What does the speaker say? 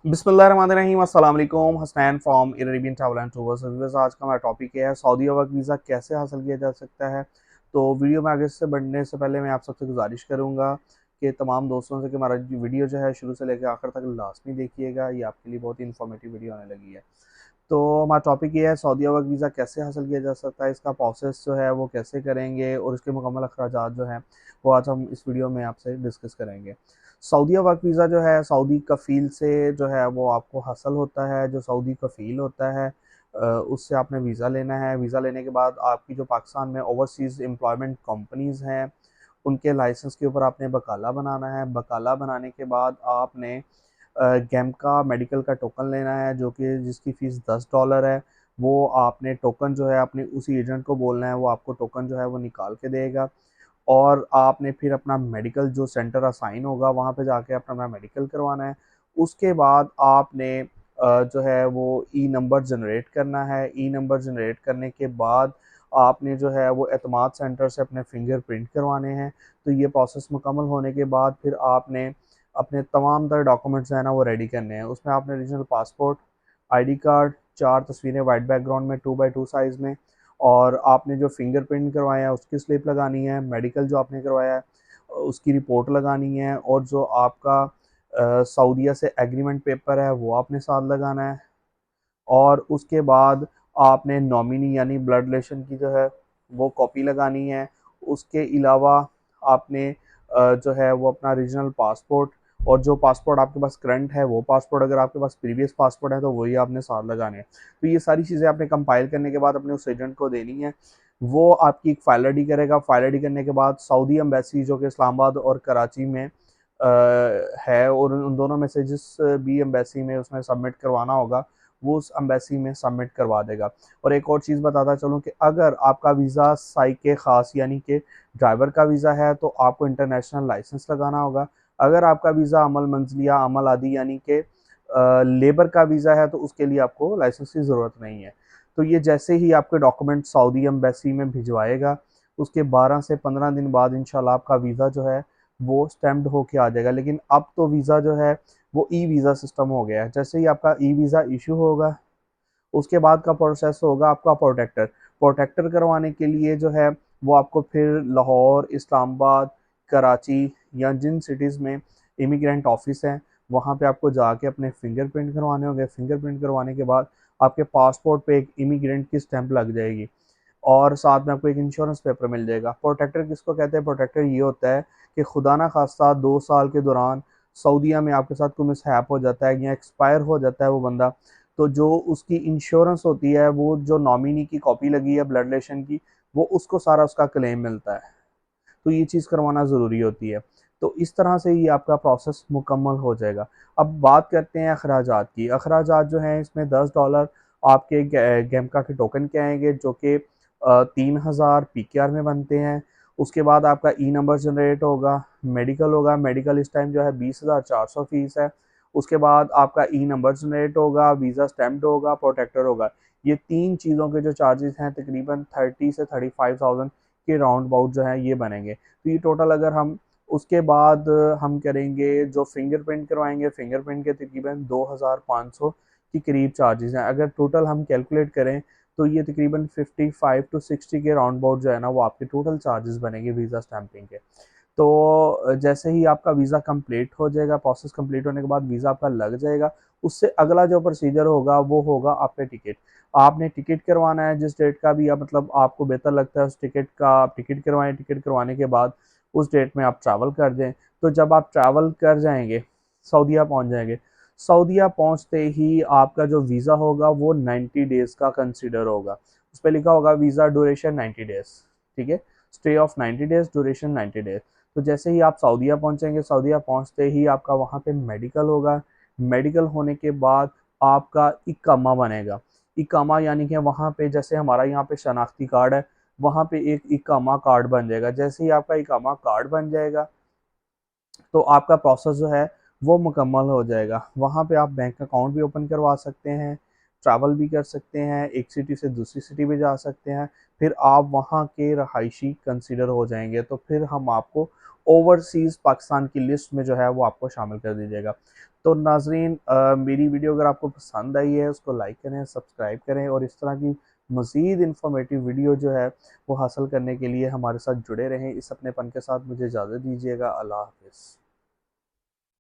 बिस्मिल्लाहिर्रहमानिर्रहीम अस्सलाम वालेकुम। Hasnain from Arabian travel and tours service. आज का हमारा टॉपिक है सऊदी वर्क वीज़ा कैसे हासिल किया जा सकता है। तो वीडियो में आगे से बढ़ने से पहले मैं आप सबसे गुजारिश करूंगा कि तमाम दोस्तों से कि हमारा वीडियो जो है शुरू से लेकर आखिर तक लाजमी देखिएगा। ये आपके लिए बहुत ही इन्फॉर्मेटिव वीडियो आने लगी है। तो हमारा टॉपिक ये है सऊदी वर्क वीज़ा कैसे हासिल किया जा सकता है, इसका प्रोसेस जो है वो कैसे करेंगे और इसके मुकम्मल अखराजात जो हैं वो आज हम इस वीडियो में आपसे डिस्कस करेंगे। सऊदी वर्क वीज़ा जो है सऊदी कफ़ील से जो है वो आपको हासिल होता है। जो सऊदी कफ़ील होता है उससे आपने वीज़ा लेना है। वीज़ा लेने के बाद आपकी जो पाकिस्तान में ओवरसीज़ एम्प्लॉयमेंट कंपनीज़ हैं उनके लाइसेंस के ऊपर आपने बकाला बनाना है। बकाला बनाने के बाद आपने गेम का मेडिकल का टोकन लेना है जो कि जिसकी फ़ीस $10 है। वो आपने टोकन जो है अपने उसी एजेंट को बोलना है, वो आपको टोकन जो है वो निकाल के देगा। और आपने फिर अपना मेडिकल जो सेंटर असाइन होगा वहाँ पे जाके अपना मेडिकल करवाना है। उसके बाद आपने जो है वो ई नंबर जनरेट करना है। ई नंबर जनरेट करने के बाद आपने जो है वो एतमाद सेंटर से अपने फिंगरप्रिंट करवाने हैं। तो ये प्रोसेस मुकम्मल होने के बाद फिर आपने अपने तमाम तरह डॉक्यूमेंट्स हैं ना वो रेडी करने हैं। उसमें आपने ओरिजिनल पासपोर्ट, आईडी कार्ड, 4 तस्वीरें वाइट बैकग्राउंड में 2x2 साइज़ में, और आपने जो फिंगरप्रिंट करवाया है उसकी स्लिप लगानी है। मेडिकल जो आपने करवाया है उसकी रिपोर्ट लगानी है, और जो आपका सऊदीया से एग्रीमेंट पेपर है वो आपने साथ लगाना है। और उसके बाद आपने नॉमिनी यानी ब्लड रिलेशन की जो है वो कॉपी लगानी है। उसके अलावा आपने जो है वो अपना रीजनल पासपोर्ट, और जो पासपोर्ट आपके पास करंट है वो पासपोर्ट, अगर आपके पास प्रीवियस पासपोर्ट है तो वही आपने साथ लगाने हैं। तो ये सारी चीज़ें आपने कंपाइल करने के बाद अपने उस एजेंट को देनी है। वो आपकी एक फ़ाइल रेडी करेगा। फ़ाइल रेडी करने के बाद सऊदी एम्बेसी जो कि इस्लामाबाद और कराची में है, और उन दोनों में से जिस भी एम्बेसी में उसमें सबमिट करवाना होगा वो उस एम्बेसी में सबमिट करवा देगा। और एक और चीज़ बताता चलूँ कि अगर आपका वीज़ा साइके ख़ास यानी कि ड्राइवर का वीज़ा है तो आपको इंटरनेशनल लाइसेंस लगाना होगा। अगर आपका वीज़ा अमल मंजिलिया अमल आदि यानी कि लेबर का वीज़ा है तो उसके लिए आपको लाइसेंस की ज़रूरत नहीं है। तो ये जैसे ही आपके डॉक्यूमेंट सऊदी एम्बेसी में भिजवाएगा उसके 12 से 15 दिन बाद इंशाल्लाह आपका वीज़ा जो है वो स्टैम्प्ड होके आ जाएगा। लेकिन अब तो वीज़ा जो है वो ई वीज़ा सिस्टम हो गया है। जैसे ही आपका ई वीज़ा इशू होगा उसके बाद का प्रोसेस होगा आपका प्रोटेक्टर। प्रोटेक्टर करवाने के लिए जो है वो आपको फिर लाहौर, इस्लामाबाद, कराची या जिन सिटीज़ में इमिग्रेंट ऑफिस हैं वहाँ पे आपको जाके अपने फिंगरप्रिंट करवाने होंगे। फिंगरप्रिंट करवाने के बाद आपके पासपोर्ट पे एक इमिग्रेंट की स्टैंप लग जाएगी, और साथ में आपको एक इंश्योरेंस पेपर मिल जाएगा। प्रोटेक्टर किसको कहते हैं? प्रोटेक्टर ये होता है कि खुदा ना खास्ता 2 साल के दौरान सऊदीया में आपके साथ कोई मिसहैप हो जाता है या एक्सपायर हो जाता है वो बंदा, तो जो उसकी इंश्योरेंस होती है वो जो नॉमिनी की कॉपी लगी है ब्लड रिलेशन की, वो उसको सारा उसका क्लेम मिलता है। तो ये चीज़ करवाना ज़रूरी होती है। तो इस तरह से ये आपका प्रोसेस मुकम्मल हो जाएगा। अब बात करते हैं अखराजात की। अखराजात जो हैं इसमें $10 आपके गेमका के टोकन के आएँगे जो कि 3000 पीकेआर में बनते हैं। उसके बाद आपका ई नंबर जनरेट होगा, मेडिकल होगा। मेडिकल इस टाइम जो है 20,400 फ़ीस है। उसके बाद आपका ई नंबर जनरेट होगा, वीज़ा स्टैम्प्ड होगा, प्रोटेक्टर होगा। ये 3 चीज़ों के जो चार्जेज़ हैं तकरीबन 30 से 35,000 के राउंड अबाउट जो है ये बनेंगे। तो ये टोटल अगर हम उसके बाद हम करेंगे जो फिंगरप्रिंट करवाएंगे, फिंगरप्रिंट के तकरीबन 2,500 के करीब चार्जेस हैं। अगर टोटल हम कैलकुलेट करें तो ये तकरीबन 55 टू 60 के राउंड अबाउट जो है ना वो आपके टोटल चार्जेस बनेंगे वीज़ा स्टैंपिंग के। तो जैसे ही आपका वीज़ा कंप्लीट हो जाएगा, प्रोसेस कंप्लीट होने के बाद वीज़ा आपका लग जाएगा। उससे अगला जो प्रोसीजर होगा वो होगा आपके टिकट। आपने टिकट करवाना है जिस डेट का भी आप मतलब आपको बेहतर लगता है उस टिकट का आप टिकट करवाएं। टिकट करवाने के बाद उस डेट में आप ट्रैवल कर दें। तो जब आप ट्रैवल कर जाएंगे सऊदीया पहुंच जाएंगे, सऊदीया पहुंचते ही आपका जो वीज़ा होगा वो 90 डेज़ का कंसिडर होगा। उस पर लिखा होगा वीज़ा ड्यूरेशन 90 डेज़। ठीक है, stay of 90 days, duration 90 days. तो जैसे ही आप सऊदीया पहुंचेंगे, सऊदीया पहुंचते ही आपका वहाँ पे मेडिकल होगा। मेडिकल होने के बाद आपका इकामा बनेगा। इकामा यानी कि वहाँ पे जैसे हमारा यहाँ पे शनाख्ती कार्ड है, वहाँ पे एक इकामा कार्ड बन जाएगा। जैसे ही आपका इकामा कार्ड बन जाएगा तो आपका प्रोसेस जो है वो मुकम्मल हो जाएगा। वहाँ पे आप बैंक अकाउंट भी ओपन करवा सकते हैं, ट्रैवल भी कर सकते हैं, एक सिटी से दूसरी सिटी भी जा सकते हैं। फिर आप वहाँ के रहायशी कंसीडर हो जाएंगे तो फिर हम आपको ओवरसीज़ पाकिस्तान की लिस्ट में जो है वो आपको शामिल कर दीजिएगा। तो नाज़रीन, मेरी वीडियो अगर आपको पसंद आई है उसको लाइक करें, सब्सक्राइब करें और इस तरह की मज़ीद इन्फॉर्मेटिव वीडियो जो है वो हासिल करने के लिए हमारे साथ जुड़े रहें। इस अपनेपन के साथ मुझे इजाज़त दीजिएगा। अल्लाह हाफ़िज़।